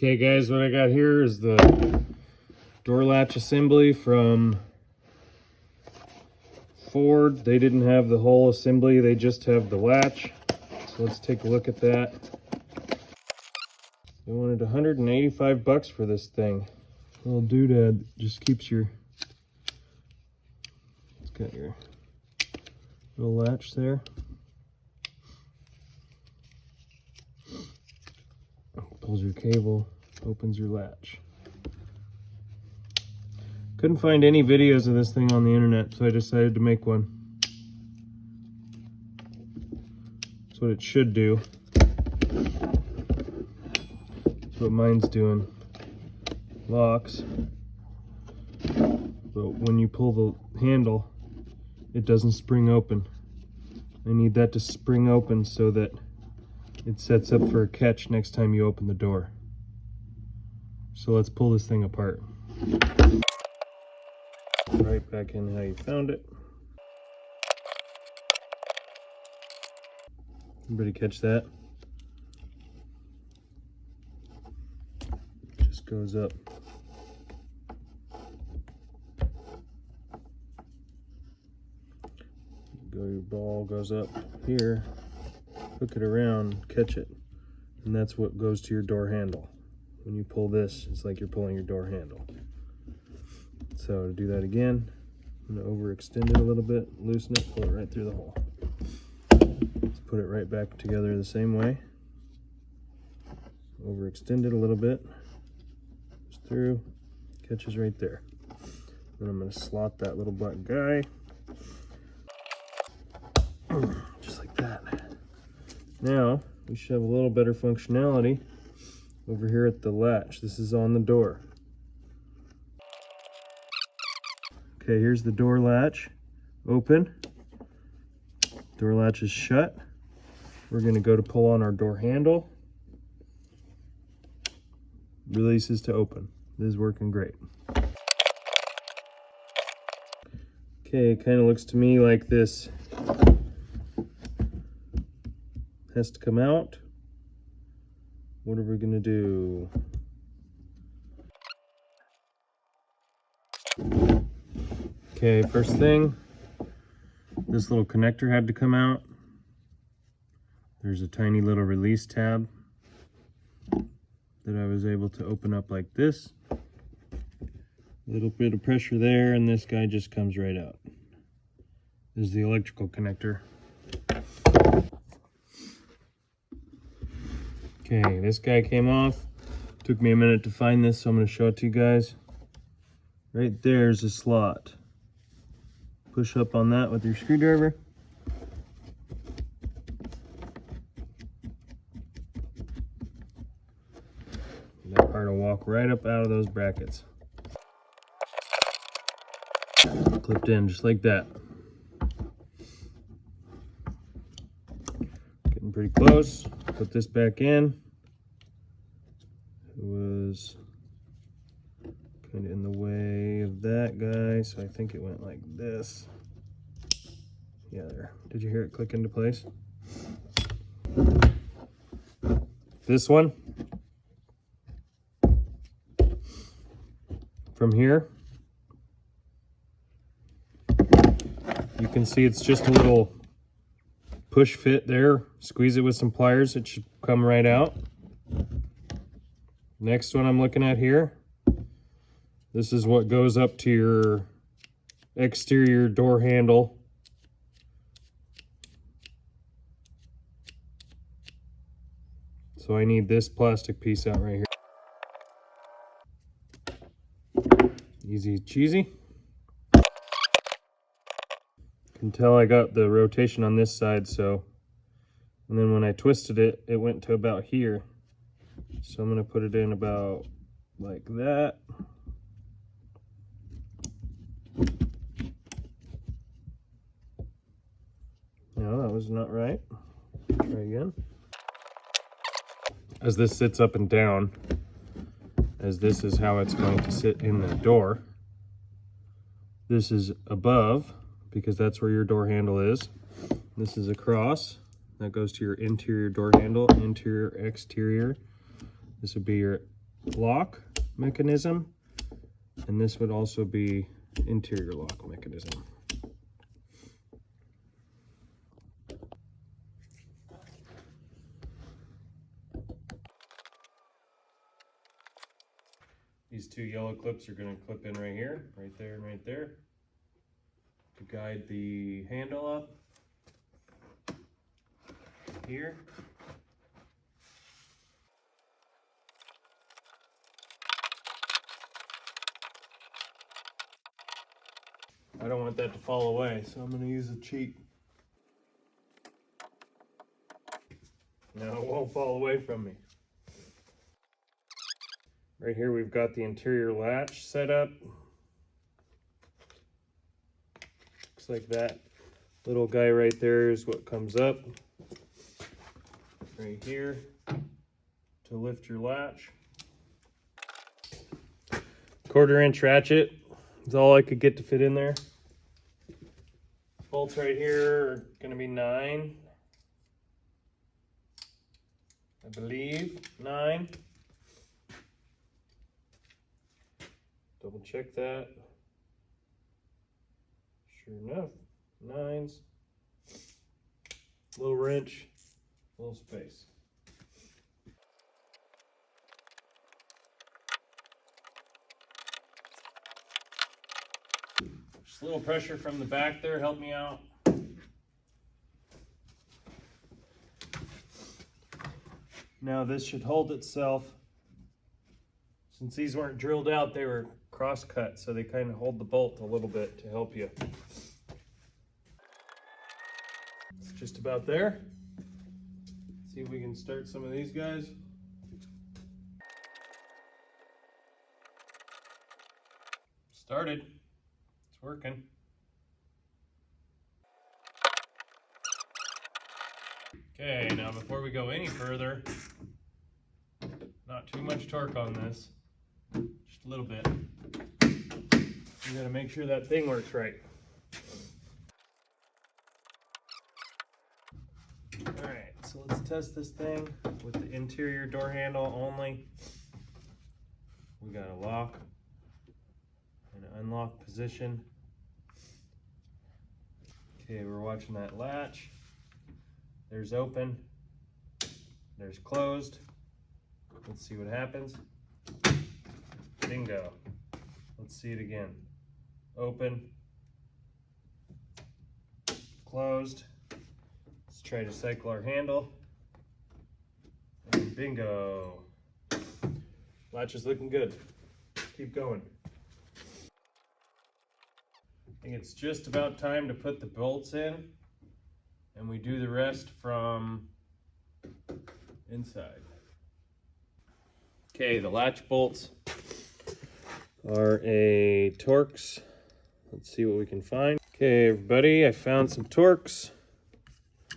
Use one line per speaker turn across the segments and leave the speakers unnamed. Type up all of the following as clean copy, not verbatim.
Okay guys, what I got here is the door latch assembly from Ford. They didn't have the whole assembly, they just have the latch. So let's take a look at that. They wanted 185 bucks for this thing. Little doodad just keeps your, it's got your little latch there. Pulls your cable, opens your latch. Couldn't find any videos of this thing on the internet, so I decided to make one. That's what it should do. That's what mine's doing. Locks. But when you pull the handle, it doesn't spring open. I need that to spring open so that it sets up for a catch next time you open the door. So let's pull this thing apart. Right back in how you found it. Everybody catch that? Just goes up. Your ball goes up here. Hook it around, catch it, and that's what goes to your door handle. When you pull this, it's like you're pulling your door handle. So to do that again, I'm going to overextend it a little bit, loosen it, pull it right through the hole. Let's put it right back together the same way. Overextend it a little bit, goes through, catches right there. Then I'm going to slot that little black guy, just like that. Now, we should have a little better functionality over here at the latch. This is on the door. Okay, here's the door latch. Open. Door latch is shut. We're going to go to pull on our door handle. Releases to open. This is working great. Okay, it kind of looks to me like this has to come out. What are we gonna do? Okay, first thing, this little connector had to come out. There's a tiny little release tab that I was able to open up like this. A little bit of pressure there, and this guy just comes right out. This is the electrical connector. Okay, this guy came off. Took me a minute to find this, so I'm going to show it to you guys. Right there's a slot. Push up on that with your screwdriver. That part will walk right up out of those brackets. Clipped in just like that. Getting pretty close. Put this back in. It was kind of in the way of that guy, so I think it went like this. Yeah, there. Did you hear it click into place? This one, from here, you can see it's just a little push fit there. Squeeze it with some pliers, it should come right out. Next one I'm looking at here, this is what goes up to your exterior door handle. So I need this plastic piece out right here. Easy cheesy. You can tell I got the rotation on this side, so, and then when I twisted it, it went to about here. So I'm going to put it in about like that. No, that was not right. Try again. As this sits up and down, as this is how it's going to sit in the door. This is above, because that's where your door handle is. This is across. That goes to your interior door handle, interior, exterior. This would be your lock mechanism, and this would also be interior lock mechanism. These two yellow clips are going to clip in right here, right there, and right there to guide the handle up here. I don't want that to fall away, so I'm going to use a cheat. Now it won't fall away from me. Right here we've got the interior latch set up. Looks like that little guy right there is what comes up right here to lift your latch. 1/4-inch ratchet is all I could get to fit in there. Bolts right here are going to be 9. I believe 9. Double check that. Sure enough, 9s. Little wrench, little space. Just a little pressure from the back there, help me out. Now this should hold itself. Since these weren't drilled out, they were cross cut, so they kind of hold the bolt a little bit to help you. It's just about there. See if we can start some of these guys. Started. It's working. Okay, now before we go any further, not too much torque on this, just a little bit. You gotta make sure that thing works right. Alright, so let's test this thing with the interior door handle only. We got a lock and an unlock position. Okay, we're watching that latch. There's open, there's closed. Let's see what happens. Bingo. Let's see it again. Open, closed. Let's try to cycle our handle. And bingo. Latch is looking good. Keep going. I think it's just about time to put the bolts in, and we do the rest from inside. Okay, the latch bolts are a Torx. Let's see what we can find. Okay, everybody, I found some Torx.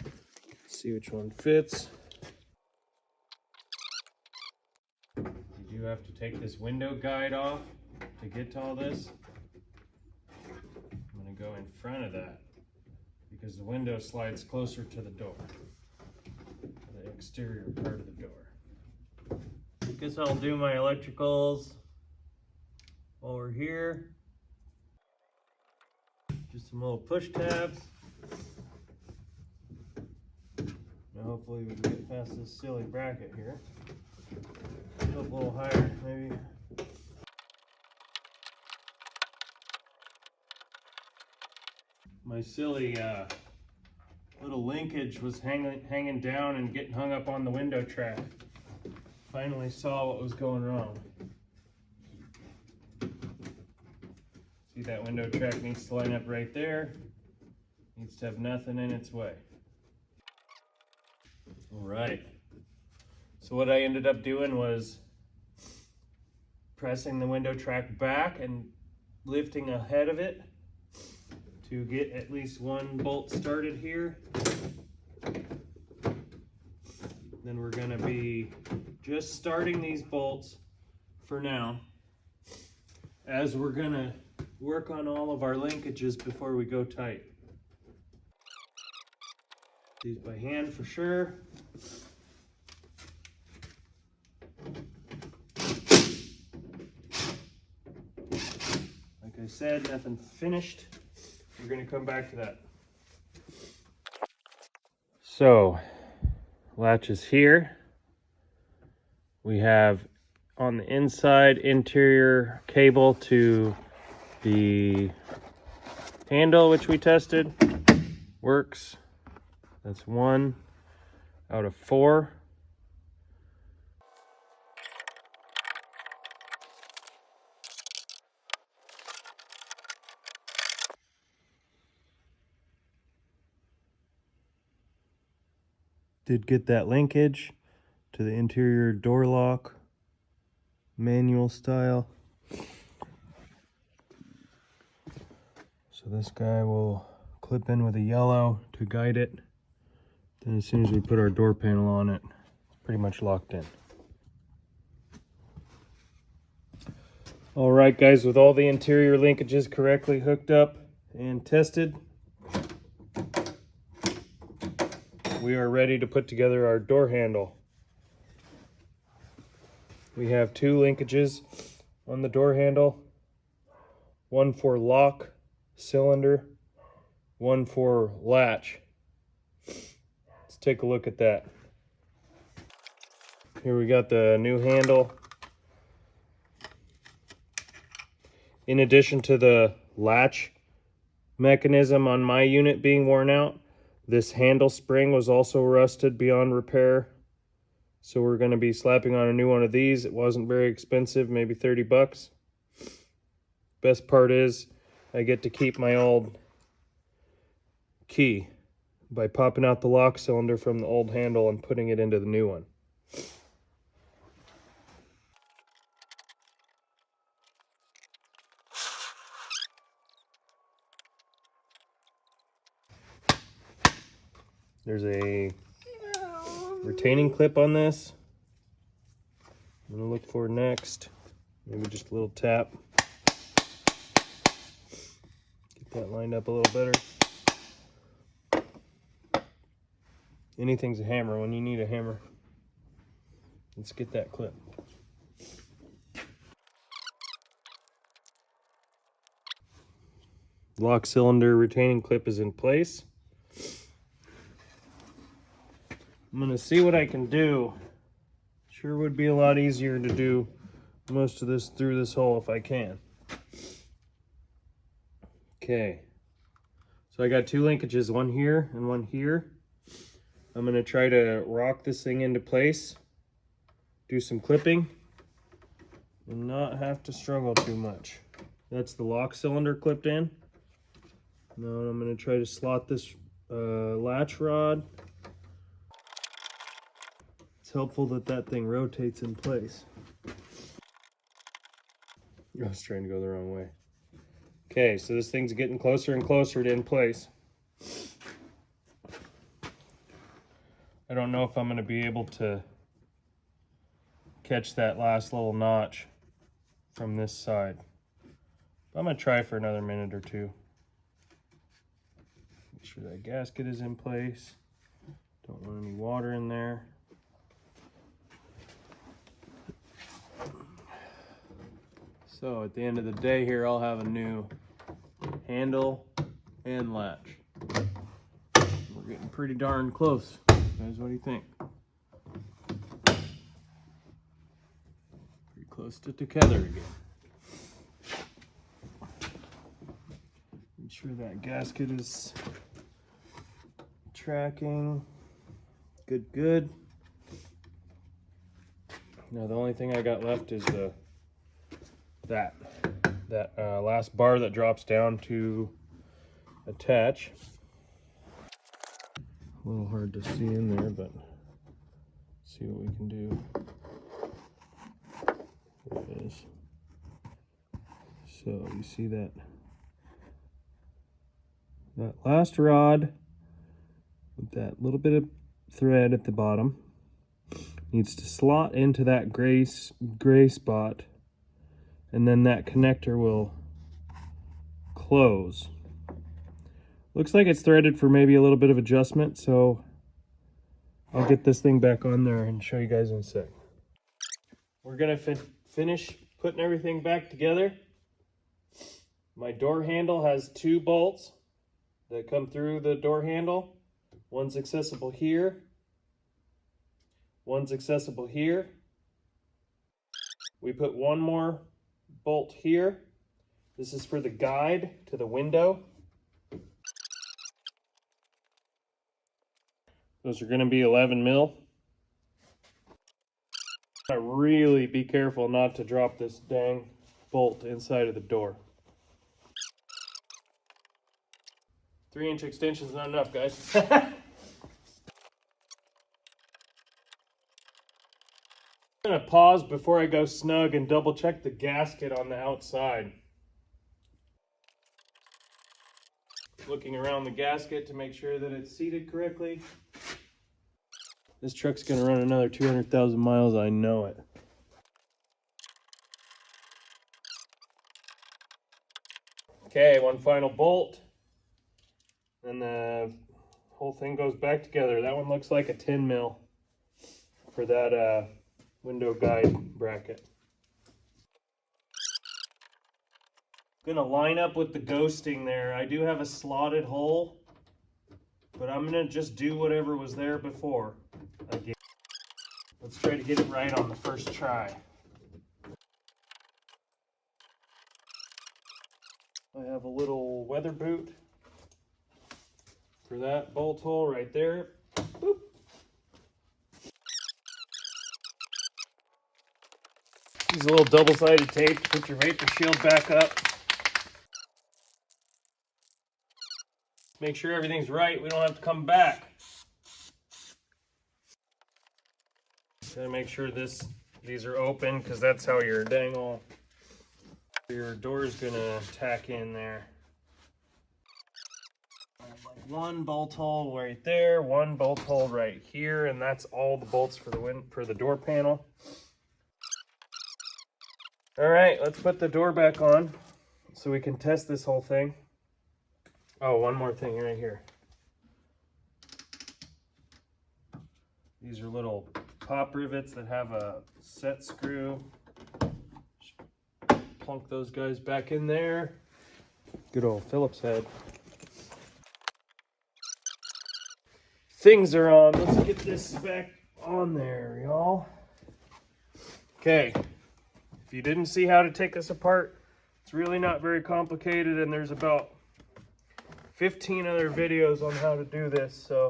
Let's see which one fits. You do have to take this window guide off to get to all this. I'm going to go in front of that because the window slides closer to the door, the exterior part of the door. Guess I'll do my electricals while we're here. Just some little push tabs. Now hopefully we can get past this silly bracket here. Go up a little higher, maybe. My silly little linkage was hanging down and getting hung up on the window track. Finally saw what was going wrong. See, that window track needs to line up right there. Needs to have nothing in its way. All right. So what I ended up doing was pressing the window track back and lifting ahead of it to get at least one bolt started here. Then we're going to be just starting these bolts for now, as we're going to work on all of our linkages before we go tight. These by hand for sure. said, nothing finished. We're going to come back to that. So, latch is here. We have on the inside interior cable to the handle, which we tested. Works. That's 1 out of 4. Did get that linkage to the interior door lock, manual style. So this guy will clip in with a yellow to guide it. Then as soon as we put our door panel on it, it's pretty much locked in. All right, guys, with all the interior linkages correctly hooked up and tested, we are ready to put together our door handle. We have 2 linkages on the door handle, 1 for lock cylinder, 1 for latch. Let's take a look at that. Here we got the new handle. In addition to the latch mechanism on my unit being worn out, this handle spring was also rusted beyond repair. So we're going to be slapping on a new one of these. It wasn't very expensive, maybe 30 bucks. Best part is I get to keep my old key by popping out the lock cylinder from the old handle and putting it into the new one. There's a retaining clip on this. I'm going to look for next. Maybe just a little tap. Get that lined up a little better. Anything's a hammer when you need a hammer. Let's get that clip. Lock cylinder retaining clip is in place. I'm going to see what I can do. Sure would be a lot easier to do most of this through this hole if I can. Okay. So I got 2 linkages, one here and one here. I'm going to try to rock this thing into place, do some clipping, and not have to struggle too much. That's the lock cylinder clipped in. Now I'm going to try to slot this latch rod. It's helpful that that thing rotates in place. I was trying to go the wrong way. Okay, so this thing's getting closer and closer to in place. I don't know if I'm going to be able to catch that last little notch from this side. But I'm going to try for another minute or 2. Make sure that gasket is in place. Don't want any water in there. So at the end of the day here, I'll have a new handle and latch. We're getting pretty darn close. Guys, what do you think? Pretty close to together again. Make sure that gasket is tracking. Good. Now the only thing I got left is that last bar that drops down to attach. A little hard to see in there, but let's see what we can do. There it is. So you see that last rod with that little bit of thread at the bottom needs to slot into that gray spot, and then that connector will close. Looks like it's threaded for maybe a little bit of adjustment, so I'll get this thing back on there and show you guys in a sec. We're gonna finish putting everything back together. My door handle has 2 bolts that come through the door handle. One's accessible here. One's accessible here. We put one more bolt here. This is for the guide to the window. Those are going to be 11 mil. Really be careful not to drop this dang bolt inside of the door. 3-inch extension's not enough, guys. I'm going to pause before I go snug and double check the gasket on the outside. Looking around the gasket to make sure that it's seated correctly. This truck's going to run another 200,000 miles, I know it. Okay, one final bolt. And the whole thing goes back together. That one looks like a 10 mil for that window guide bracket. Gonna line up with the ghosting there. I do have a slotted hole, but I'm gonna just do whatever was there before again. Let's try to get it right on the first try. I have a little weather boot for that bolt hole right there. Boop. Use a little double-sided tape to put your vapor shield back up. Make sure everything's right. We don't have to come back. Gotta make sure these are open, because that's how your your door is gonna tack in there. Like one bolt hole right there, one bolt hole right here, and that's all the bolts for the door panel. All right, let's put the door back on so we can test this whole thing. Oh, one more thing right here. These are little pop rivets that have a set screw. Just plunk those guys back in there. Good old Phillips head. Things are on. Let's get this back on there, y'all. Okay. If you didn't see how to take this apart, it's really not very complicated, and there's about 15 other videos on how to do this, so.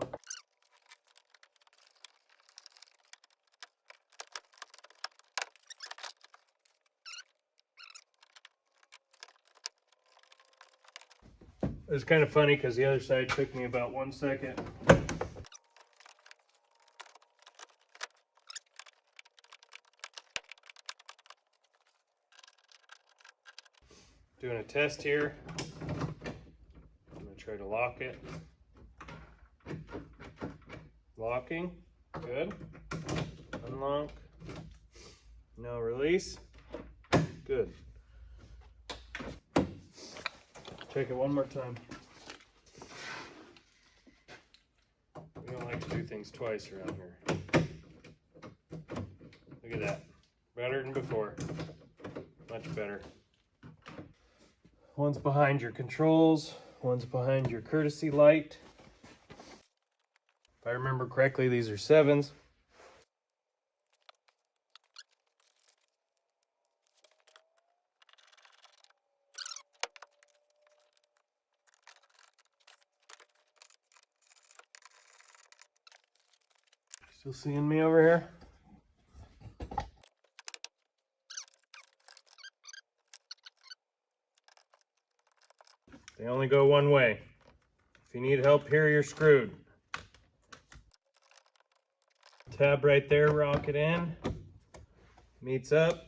It's kind of funny because the other side took me about 1 second. Doing a test here. I'm going to try to lock it. Locking. Good. Unlock. No release. Good. Check it one more time. We don't like to do things twice around here. Look at that. Better than before. Much better. One's behind your controls, one's behind your courtesy light. If I remember correctly, these are 7s. Still seeing me over here? They only go one way. If you need help here, you're screwed. Tab right there, rock it in. Meets up.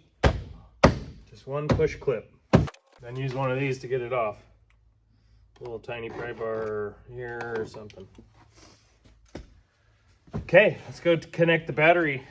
Just one push clip. Then use one of these to get it off. A little tiny pry bar here or something. Okay, let's go connect the battery